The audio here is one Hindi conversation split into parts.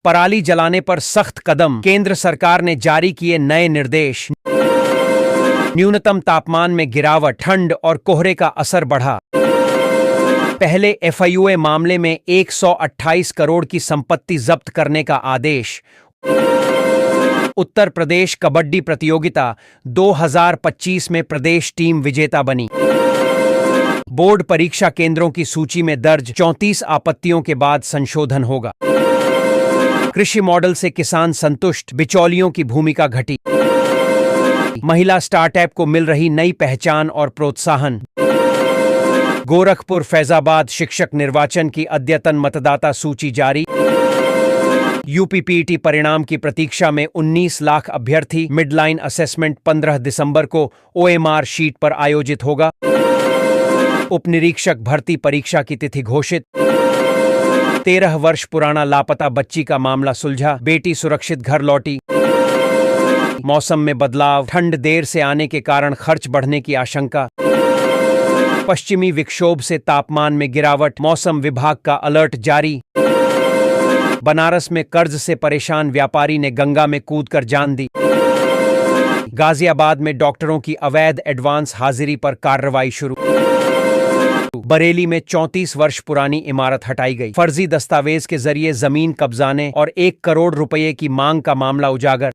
पराली जलाने पर सख्त कदम, केंद्र सरकार ने जारी किए नए निर्देश। न्यूनतम तापमान में गिरावट, ठंड और कोहरे का असर बढ़ा। पहले एफआईयूए मामले में 128 करोड़ की संपत्ति जब्त करने का आदेश। उत्तर प्रदेश कबड्डी प्रतियोगिता 2025 में प्रदेश टीम विजेता बनी। बोर्ड परीक्षा केंद्रों की सूची में दर्ज 34 आपत्तियों के बाद संशोधन होगा। कृषि मॉडल से किसान संतुष्ट, बिचौलियों की भूमिका घटी। महिला स्टार्टअप को मिल रही नई पहचान और प्रोत्साहन। गोरखपुर फैजाबाद शिक्षक निर्वाचन की अद्यतन मतदाता सूची जारी। यूपीपीटी परिणाम की प्रतीक्षा में 19 लाख अभ्यर्थी। मिडलाइन असेसमेंट 15 दिसंबर को ओएमआर शीट पर आयोजित होगा। उपनिरीक्षक भर्ती परीक्षा की तिथि घोषित। 13 वर्ष पुराना लापता बच्ची का मामला सुलझा, बेटी सुरक्षित घर लौटी। मौसम में बदलाव, ठंड देर से आने के कारण खर्च बढ़ने की आशंका। पश्चिमी विक्षोभ से तापमान में गिरावट, मौसम विभाग का अलर्ट जारी। बनारस में कर्ज से परेशान व्यापारी ने गंगा में कूदकर जान दी। गाजियाबाद में डॉक्टरों की अवैध एडवांस हाजिरी पर कार्रवाई शुरू। बरेली में 34 वर्ष पुरानी इमारत हटाई गई। फर्जी दस्तावेज के जरिए जमीन कब्जाने और 1 करोड़ रुपए की मांग का मामला उजागर।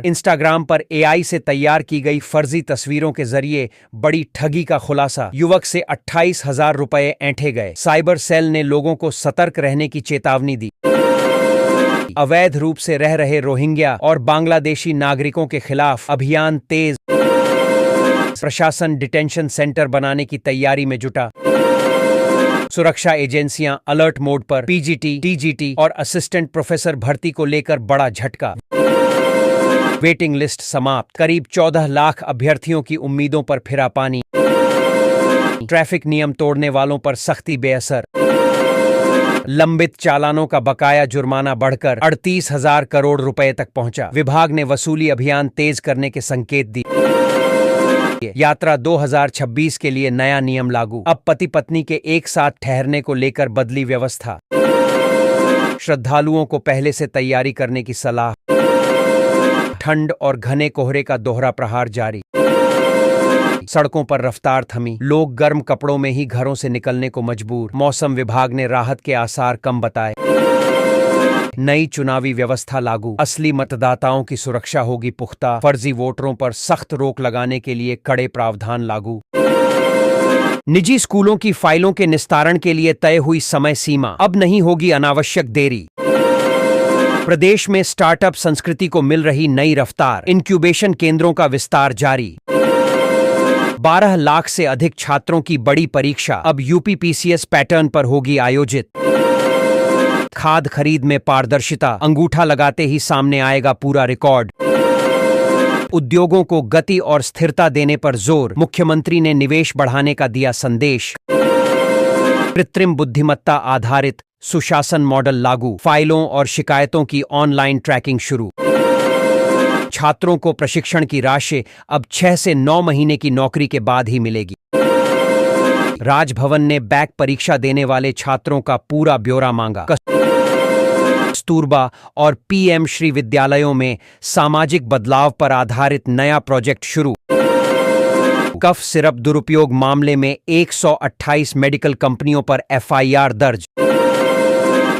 इंस्टाग्राम पर एआई से तैयार की गई फर्जी तस्वीरों के जरिए बड़ी ठगी का खुलासा। युवक से 28,000 रुपए ऐंठे गए। साइबर सेल ने लोगों को सतर्क रहने की चेतावनी दी। अवैध रूप से रह रहे रोहिंग्या और बांग्लादेशी नागरिकों के खिलाफ अभियान तेज। प्रशासन डिटेंशन सेंटर बनाने की तैयारी में जुटा। सुरक्षा एजेंसियां अलर्ट मोड पर। पीजीटी, टीजीटी और असिस्टेंट प्रोफेसर भर्ती को लेकर बड़ा झटका। वेटिंग लिस्ट समाप्त। करीब 14 लाख अभ्यर्थियों की उम्मीदों पर फिरा पानी। ट्रैफिक नियम तोड़ने वालों पर सख्ती बेअसर। लंबित चालानों का बकाया जुर्माना बढ़कर 38,000 करोड़ रुपए तक पहुंचा। विभाग ने वसूली अभियान तेज करने के संकेत दिए। यात्रा 2026 के लिए नया नियम लागू। अब पति पत्नी के एक साथ ठहरने को लेकर बदली व्यवस्था। श्रद्धालुओं को पहले से तैयारी करने की सलाह। ठंड और घने कोहरे का दोहरा प्रहार जारी। सड़कों पर रफ्तार थमी। लोग गर्म कपड़ों में ही घरों से निकलने को मजबूर। मौसम विभाग ने राहत के आसार कम बताए। नई चुनावी व्यवस्था लागू। असली मतदाताओं की सुरक्षा होगी पुख्ता। फर्जी वोटरों पर सख्त रोक लगाने के लिए कड़े प्रावधान लागू। निजी स्कूलों की फाइलों के निस्तारण के लिए तय हुई समय सीमा। अब नहीं होगी अनावश्यक देरी। प्रदेश में स्टार्टअप संस्कृति को मिल रही नई रफ्तार। इंक्यूबेशन केंद्रों का विस्तार जारी। 12 लाख से अधिक छात्रों की बड़ी परीक्षा अब यूपीपीसीएस पैटर्न पर होगी आयोजित। खाद खरीद में पारदर्शिता। अंगूठा लगाते ही सामने आएगा पूरा रिकॉर्ड। उद्योगों को गति और स्थिरता देने पर जोर। मुख्यमंत्री ने निवेश बढ़ाने का दिया संदेश। कृत्रिम बुद्धिमत्ता आधारित सुशासन मॉडल लागू। फाइलों और शिकायतों की ऑनलाइन ट्रैकिंग शुरू। छात्रों को प्रशिक्षण की राशि अब 6 से 9 महीने की नौकरी के बाद ही मिलेगी। राजभवन ने बैक परीक्षा देने वाले छात्रों का पूरा ब्यौरा मांगा। कस्तूरबा और पीएम श्री विद्यालयों में सामाजिक बदलाव पर आधारित नया प्रोजेक्ट शुरू। कफ सिरप दुरुपयोग मामले में 128 मेडिकल कंपनियों पर एफआईआर दर्ज।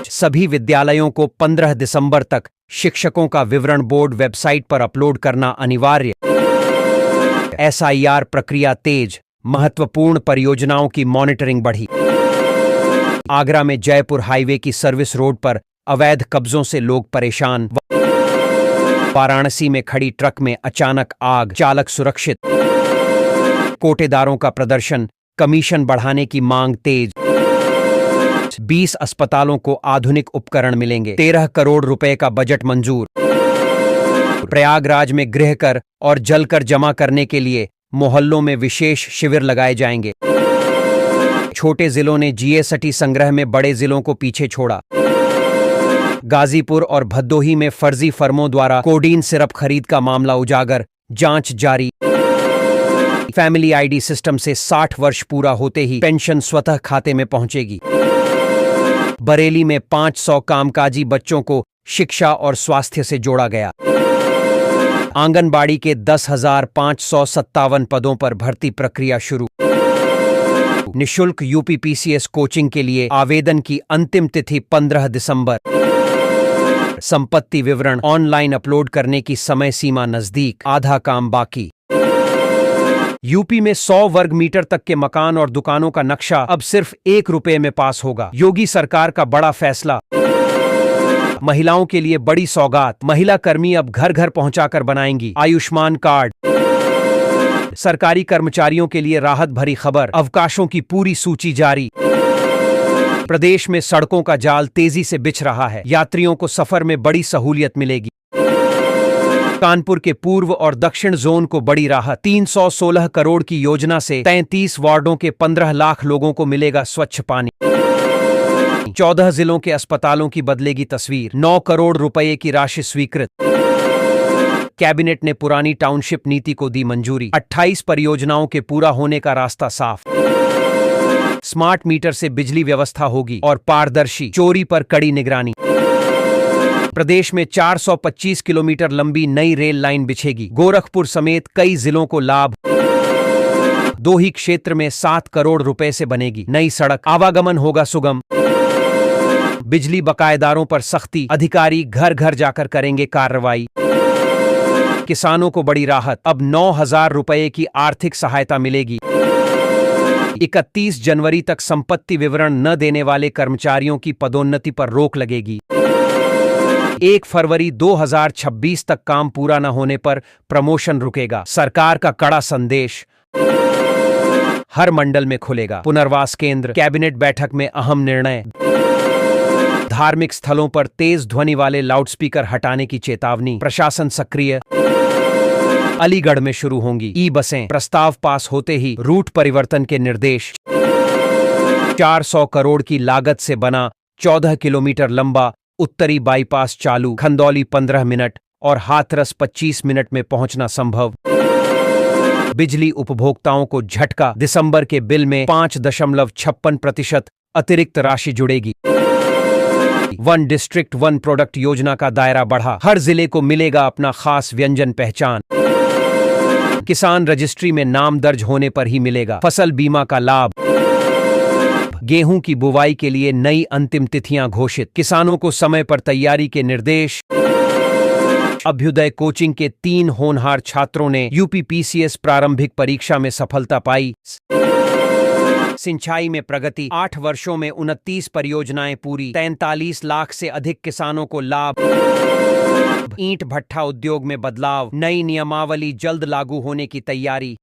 सभी विद्यालयों को 15 दिसंबर तक शिक्षकों का विवरण बोर्ड वेबसाइट पर अपलोड करना अनिवार्य। एसआईआर प्रक्रिया तेज। महत्वपूर्ण परियोजनाओं की मॉनिटरिंग बढ़ी। आगरा में जयपुर हाईवे की सर्विस रोड पर अवैध कब्जों से लोग परेशान। वाराणसी में खड़ी ट्रक में अचानक आग, चालक सुरक्षित। कोटेदारों का प्रदर्शन, कमीशन बढ़ाने की मांग तेज। 20 अस्पतालों को आधुनिक उपकरण मिलेंगे। 13 करोड़ रुपए का बजट मंजूर। प्रयागराज में गृह कर और जल कर जमा करने के लिए मोहल्लों में विशेष शिविर लगाए जाएंगे। छोटे जिलों ने जीएसटी संग्रह में बड़े जिलों को पीछे छोड़ा। गाजीपुर और भदोही में फर्जी फर्मों द्वारा कोडीन सिरप खरीद का मामला उजागर, जांच जारी। फैमिली आईडी सिस्टम से 60 वर्ष पूरा होते ही पेंशन स्वतः खाते में पहुंचेगी। बरेली में 500 कामकाजी बच्चों को शिक्षा और स्वास्थ्य से जोड़ा गया। आंगनबाड़ी के 10,557 पदों पर भर्ती प्रक्रिया शुरू। निशुल्क यूपीपीसीएस कोचिंग के लिए आवेदन की अंतिम तिथि 15 दिसंबर। संपत्ति विवरण ऑनलाइन अपलोड करने की समय सीमा नजदीक, आधा काम बाकी। यूपी में 100 वर्ग मीटर तक के मकान और दुकानों का नक्शा अब सिर्फ ₹1 में पास होगा। योगी सरकार का बड़ा फैसला। महिलाओं के लिए बड़ी सौगात, महिला कर्मी अब घर घर पहुंचाकर बनाएंगी आयुष्मान कार्ड। सरकारी कर्मचारियों के लिए राहत भरी खबर, अवकाशों की पूरी सूची जारी। प्रदेश में सड़कों का जाल तेजी से बिछ रहा है, यात्रियों को सफर में बड़ी सहूलियत मिलेगी। कानपुर के पूर्व और दक्षिण जोन को बड़ी राहत, 316 करोड़ की योजना से 33 वार्डों के 15 लाख लोगों को मिलेगा स्वच्छ पानी। 14 जिलों के अस्पतालों की बदलेगी तस्वीर, 9 करोड़ रुपए की राशि स्वीकृत। कैबिनेट ने पुरानी टाउनशिप नीति को दी मंजूरी, 28 परियोजनाओं के पूरा होने का रास्ता साफ। स्मार्ट मीटर से बिजली व्यवस्था होगी और पारदर्शी, चोरी पर कड़ी निगरानी। प्रदेश में 425 किलोमीटर लंबी नई रेल लाइन बिछेगी, गोरखपुर समेत कई जिलों को लाभ। 2 ही क्षेत्र में 7 करोड़ रुपए से बनेगी नई सड़क, आवागमन होगा सुगम। बिजली बकायेदारों पर सख्ती, अधिकारी घर घर जाकर करेंगे कार्रवाई। किसानों को बड़ी राहत, अब 9,000 रुपए की आर्थिक सहायता मिलेगी। 31 जनवरी तक संपत्ति विवरण न देने वाले कर्मचारियों की पदोन्नति पर रोक लगेगी। 1 फरवरी 2026 तक काम पूरा न होने पर प्रमोशन रुकेगा, सरकार का कड़ा संदेश। हर मंडल में खुलेगा पुनर्वास केंद्र, कैबिनेट बैठक में अहम निर्णय। धार्मिक स्थलों पर तेज ध्वनि वाले लाउडस्पीकर हटाने की चेतावनी, प्रशासन सक्रिय। अलीगढ़ में शुरू होंगी ई बसें, प्रस्ताव पास होते ही रूट परिवर्तन के निर्देश। 400 करोड़ की लागत से बना 14 किलोमीटर लंबा उत्तरी बाईपास चालू, खंदौली 15 मिनट और हाथरस 25 मिनट में पहुंचना संभव। बिजली उपभोक्ताओं को झटका, दिसंबर के बिल में 5.56% अतिरिक्त राशि जुड़ेगी। 1 डिस्ट्रिक्ट 1 प्रोडक्ट योजना का दायरा बढ़ा, हर जिले को मिलेगा अपना खास व्यंजन पहचान। किसान रजिस्ट्री में नाम दर्ज होने पर ही मिलेगा फसल बीमा का लाभ। गेहूं की बुवाई के लिए नई अंतिम तिथियां घोषित, किसानों को समय पर तैयारी के निर्देश। अभ्युदय कोचिंग के 3 होनहार छात्रों ने यूपीपीसीएस प्रारंभिक परीक्षा में सफलता पाई। सिंचाई में प्रगति, 8 वर्षों में 29 परियोजनाएं पूरी, 43 लाख से अधिक किसानों को लाभ। ईंट भट्ठा उद्योग में बदलाव, नई नियमावली जल्द लागू होने की तैयारी।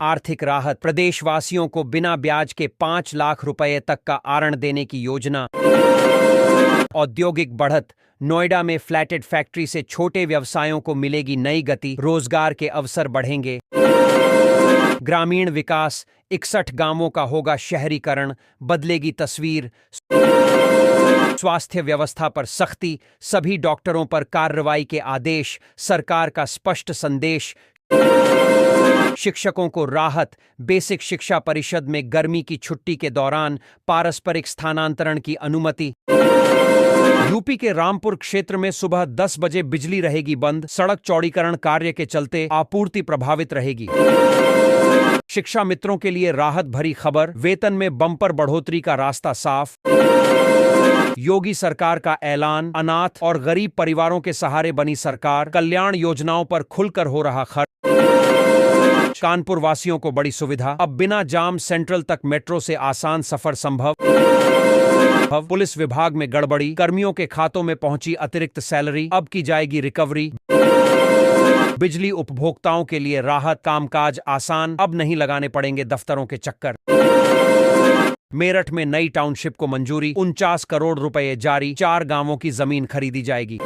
आर्थिक राहत, प्रदेशवासियों को बिना ब्याज के 5 लाख रुपए तक का आरण देने की योजना। औद्योगिक बढ़त, नोएडा में फ्लैटेड फैक्ट्री से छोटे व्यवसायों को मिलेगी नई गति, रोजगार के अवसर बढ़ेंगे। ग्रामीण विकास, 61 गांवों का होगा शहरीकरण, बदलेगी तस्वीर। स्वास्थ्य व्यवस्था पर सख्ती, सभी डॉक्टरों पर कार्रवाई के आदेश, सरकार का स्पष्ट संदेश। शिक्षकों को राहत, बेसिक शिक्षा परिषद में गर्मी की छुट्टी के दौरान पारस्परिक स्थानांतरण की अनुमति। यूपी के रामपुर क्षेत्र में सुबह 10 बजे बिजली रहेगी बंद, सड़क चौड़ीकरण कार्य के चलते आपूर्ति प्रभावित रहेगी। शिक्षा मित्रों के लिए राहत भरी खबर, वेतन में बम्पर बढ़ोतरी का रास्ता साफ। योगी सरकार का ऐलान, अनाथ और गरीब परिवारों के सहारे बनी सरकार, कल्याण योजनाओं पर खुलकर हो रहा खर्च। कानपुर वासियों को बड़ी सुविधा, अब बिना जाम सेंट्रल तक मेट्रो से आसान सफर संभव। पुलिस विभाग में गड़बड़ी, कर्मियों के खातों में पहुंची अतिरिक्त सैलरी, अब की जाएगी रिकवरी। बिजली उपभोक्ताओं के लिए राहत, कामकाज आसान, अब नहीं लगाने पड़ेंगे दफ्तरों के चक्कर। मेरठ में नई टाउनशिप को मंजूरी, 49 करोड़ रुपए जारी, 4 गांवों की जमीन खरीदी जाएगी।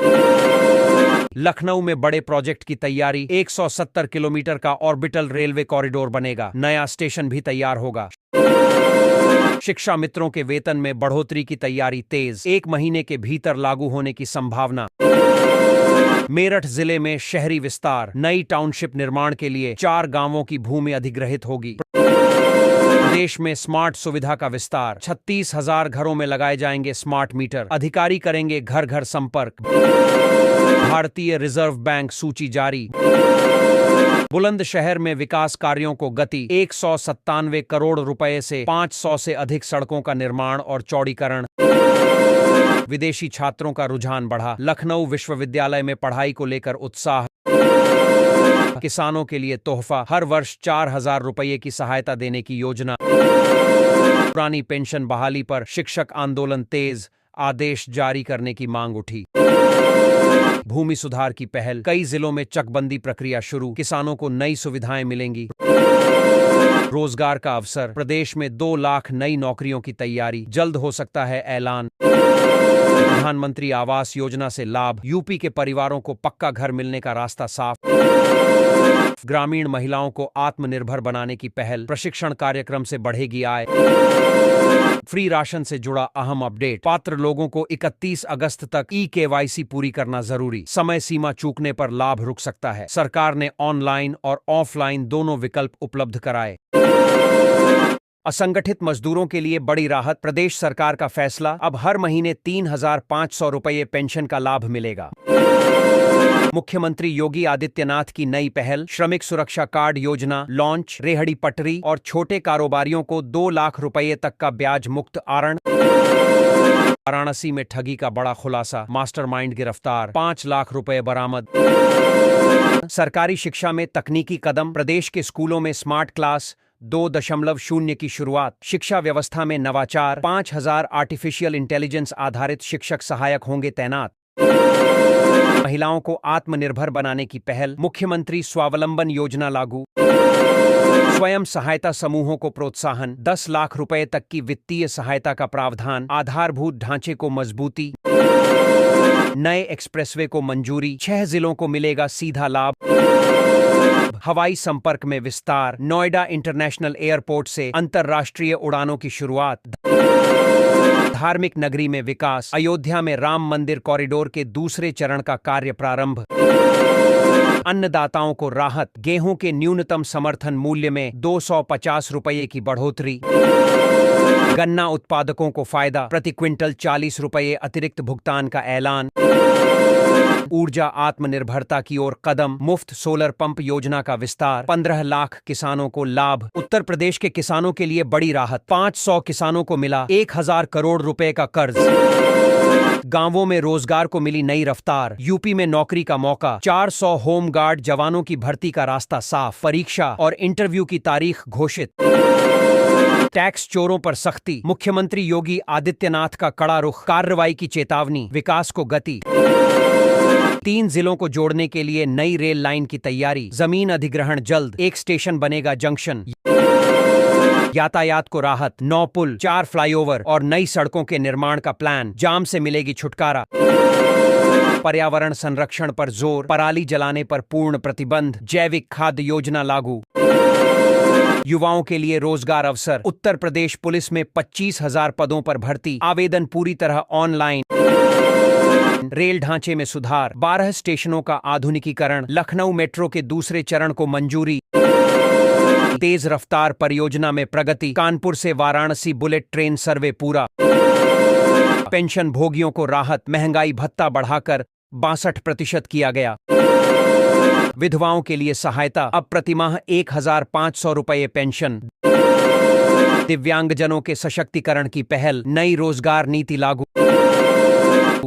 लखनऊ में बड़े प्रोजेक्ट की तैयारी, 170 किलोमीटर का ऑर्बिटल रेलवे कॉरिडोर बनेगा, नया स्टेशन भी तैयार होगा। शिक्षा मित्रों के वेतन में बढ़ोतरी की तैयारी तेज, 1 महीने के भीतर लागू होने की संभावना। मेरठ जिले में शहरी विस्तार, नई टाउनशिप निर्माण के लिए 4 गांवों की भूमि अधिग्रहित होगी। प्रदेश में स्मार्ट सुविधा का विस्तार, 36,000 घरों में लगाए जाएंगे स्मार्ट मीटर, अधिकारी करेंगे घर घर संपर्क। भारतीय रिजर्व बैंक सूची जारी। बुलंदशहर में विकास कार्यों को गति, 197 करोड़ रुपए से 500 से अधिक सड़कों का निर्माण और चौड़ीकरण। विदेशी छात्रों का रुझान बढ़ा, लखनऊ विश्वविद्यालय में पढ़ाई को लेकर उत्साह। किसानों के लिए तोहफा, हर वर्ष 4,000 रुपये की सहायता देने की योजना। पुरानी पेंशन बहाली पर शिक्षक आंदोलन तेज, आदेश जारी करने की मांग उठी। भूमि सुधार की पहल, कई जिलों में चकबंदी प्रक्रिया शुरू, किसानों को नई सुविधाएं मिलेंगी। रोजगार का अवसर, प्रदेश में 2 लाख नई नौकरियों की तैयारी, जल्द हो सकता है ऐलान। प्रधानमंत्री आवास योजना से लाभ, यूपी के परिवारों को पक्का घर मिलने का रास्ता साफ। ग्रामीण महिलाओं को आत्मनिर्भर बनाने की पहल, प्रशिक्षण कार्यक्रम से बढ़ेगी आय। फ्री राशन से जुड़ा अहम अपडेट, पात्र लोगों को 31 अगस्त तक ई-केवाईसी पूरी करना जरूरी, समय सीमा चूकने पर लाभ रुक सकता है। सरकार ने ऑनलाइन और ऑफलाइन दोनों विकल्प उपलब्ध कराए। असंगठित मजदूरों के लिए बड़ी राहत, प्रदेश सरकार का फैसला, अब हर महीने 3,500 रुपये पेंशन का लाभ मिलेगा। मुख्यमंत्री योगी आदित्यनाथ की नई पहल, श्रमिक सुरक्षा कार्ड योजना लॉन्च, रेहड़ी पटरी और छोटे कारोबारियों को 2 लाख रुपये तक का ब्याज मुक्त आरण। वाराणसी में ठगी का बड़ा खुलासा, मास्टरमाइंड गिरफ्तार, 5 लाख रुपए बरामद। सरकारी शिक्षा में तकनीकी कदम, प्रदेश के स्कूलों में स्मार्ट क्लास 2.0 की शुरुआत, शिक्षा व्यवस्था में नवाचार, 5,000 आर्टिफिशियल इंटेलिजेंस आधारित शिक्षक सहायक होंगे तैनात। महिलाओं को आत्मनिर्भर बनाने की पहल, मुख्यमंत्री स्वावलंबन योजना लागू। स्वयं सहायता समूहों को प्रोत्साहन, 10 लाख रुपए तक की वित्तीय सहायता का प्रावधान, आधारभूत ढांचे को मजबूती। नए एक्सप्रेसवे को मंजूरी, 6 जिलों को मिलेगा सीधा लाभ। हवाई संपर्क में विस्तार, नोएडा इंटरनेशनल एयरपोर्ट से अंतर्राष्ट्रीय उड़ानों की शुरुआत। धार्मिक नगरी में विकास, अयोध्या में राम मंदिर कॉरिडोर के दूसरे चरण का कार्य प्रारंभ। अन्नदाताओं को राहत, गेहूं के न्यूनतम समर्थन मूल्य में 250 रुपये की बढ़ोतरी। गन्ना उत्पादकों को फायदा, प्रति क्विंटल 40 रुपये अतिरिक्त भुगतान का ऐलान। ऊर्जा आत्मनिर्भरता की ओर कदम, मुफ्त सोलर पंप योजना का विस्तार, 15 लाख किसानों को लाभ। उत्तर प्रदेश के किसानों के लिए बड़ी राहत, 500 किसानों को मिला 1,000 करोड़ रुपए का कर्ज। गांवों में रोजगार को मिली नई रफ्तार, यूपी में नौकरी का मौका, 400 होमगार्ड जवानों की भर्ती का रास्ता साफ, परीक्षा और इंटरव्यू की तारीख घोषित। टैक्स चोरों पर सख्ती, मुख्यमंत्री योगी आदित्यनाथ का कड़ा रुख, कार्रवाई की चेतावनी, विकास को गति। 3 जिलों को जोड़ने के लिए नई रेल लाइन की तैयारी, जमीन अधिग्रहण जल्द, 1 स्टेशन बनेगा जंक्शन। यातायात को राहत, 9 पुल, 4 फ्लाईओवर और नई सड़कों के निर्माण का प्लान, जाम से मिलेगी छुटकारा। पर्यावरण संरक्षण पर जोर, पराली जलाने पर पूर्ण प्रतिबंध, जैविक खाद्य योजना लागू। युवाओं के लिए रोजगार अवसर, उत्तर प्रदेश पुलिस में 25,000 पदों पर भर्ती, आवेदन पूरी तरह ऑनलाइन। रेल ढांचे में सुधार, 12 स्टेशनों का आधुनिकीकरण, लखनऊ मेट्रो के दूसरे चरण को मंजूरी। तेज रफ्तार परियोजना में प्रगति, कानपुर से वाराणसी बुलेट ट्रेन सर्वे पूरा। पेंशन भोगियों को राहत, महंगाई भत्ता बढ़ाकर 62% किया गया। विधवाओं के लिए सहायता, अब प्रतिमाह 1,500 रुपये पेंशन। दिव्यांगजनों के सशक्तिकरण की पहल, नई रोजगार नीति लागू।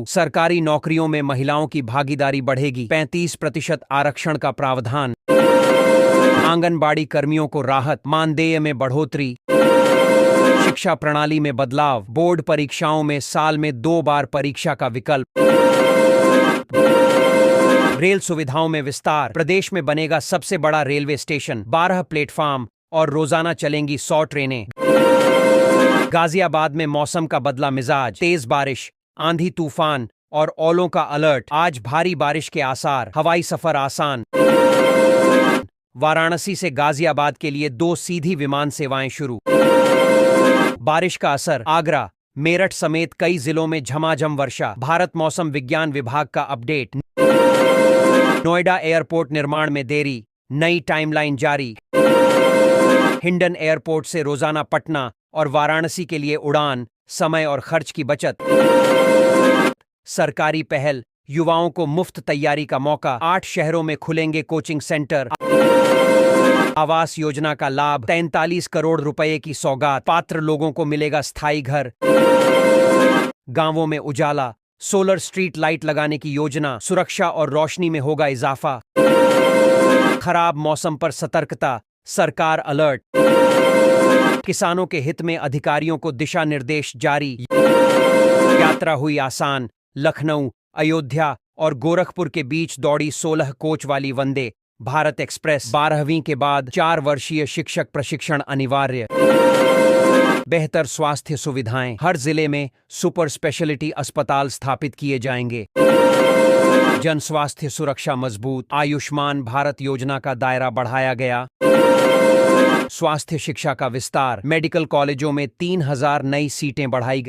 सरकारी नौकरियों में महिलाओं की भागीदारी बढ़ेगी, 35% आरक्षण का प्रावधान। आंगनबाड़ी कर्मियों को राहत, मानदेय में बढ़ोतरी। शिक्षा प्रणाली में बदलाव, बोर्ड परीक्षाओं में साल में 2 बार परीक्षा का विकल्प। रेल सुविधाओं में विस्तार, प्रदेश में बनेगा सबसे बड़ा रेलवे स्टेशन, 12 प्लेटफार्म और रोजाना चलेंगी 100 ट्रेनें। गाजियाबाद में मौसम का बदला मिजाज, तेज बारिश, आंधी तूफान और ओलों का अलर्ट, आज भारी बारिश के आसार, हवाई सफर आसान। वाराणसी से गाजियाबाद के लिए 2 सीधी विमान सेवाएं शुरू। बारिश का असर, आगरा, मेरठ समेत कई जिलों में झमाझम वर्षा, भारत मौसम विज्ञान विभाग का अपडेट। नोएडा एयरपोर्ट निर्माण में देरी, नई टाइमलाइन जारी। हिंडन एयरपोर्ट से रोजाना पटना और वाराणसी के लिए उड़ान, समय और खर्च की बचत। सरकारी पहल, युवाओं को मुफ्त तैयारी का मौका, 8 शहरों में खुलेंगे कोचिंग सेंटर। आवास योजना का लाभ, 43 करोड़ रुपए की सौगात, पात्र लोगों को मिलेगा स्थायी घर। गांवों में उजाला, सोलर स्ट्रीट लाइट लगाने की योजना, सुरक्षा और रोशनी में होगा इजाफा। खराब मौसम पर सतर्कता, सरकार अलर्ट। किसानों के हित में अधिकारियों को दिशा निर्देश जारी। यात्रा हुई आसान, लखनऊ, अयोध्या और गोरखपुर के बीच दौड़ी 16 कोच वाली वंदे भारत एक्सप्रेस। 12वीं के बाद 4 वर्षीय शिक्षक प्रशिक्षण अनिवार्य। बेहतर स्वास्थ्य सुविधाएं, हर जिले में सुपर स्पेशलिटी अस्पताल स्थापित किए जाएंगे। जन स्वास्थ्य सुरक्षा मजबूत, आयुष्मान भारत योजना का दायरा बढ़ाया गया। स्वास्थ्य शिक्षा का विस्तार, मेडिकल कॉलेजों में 3000 नई सीटें बढ़ाई गई।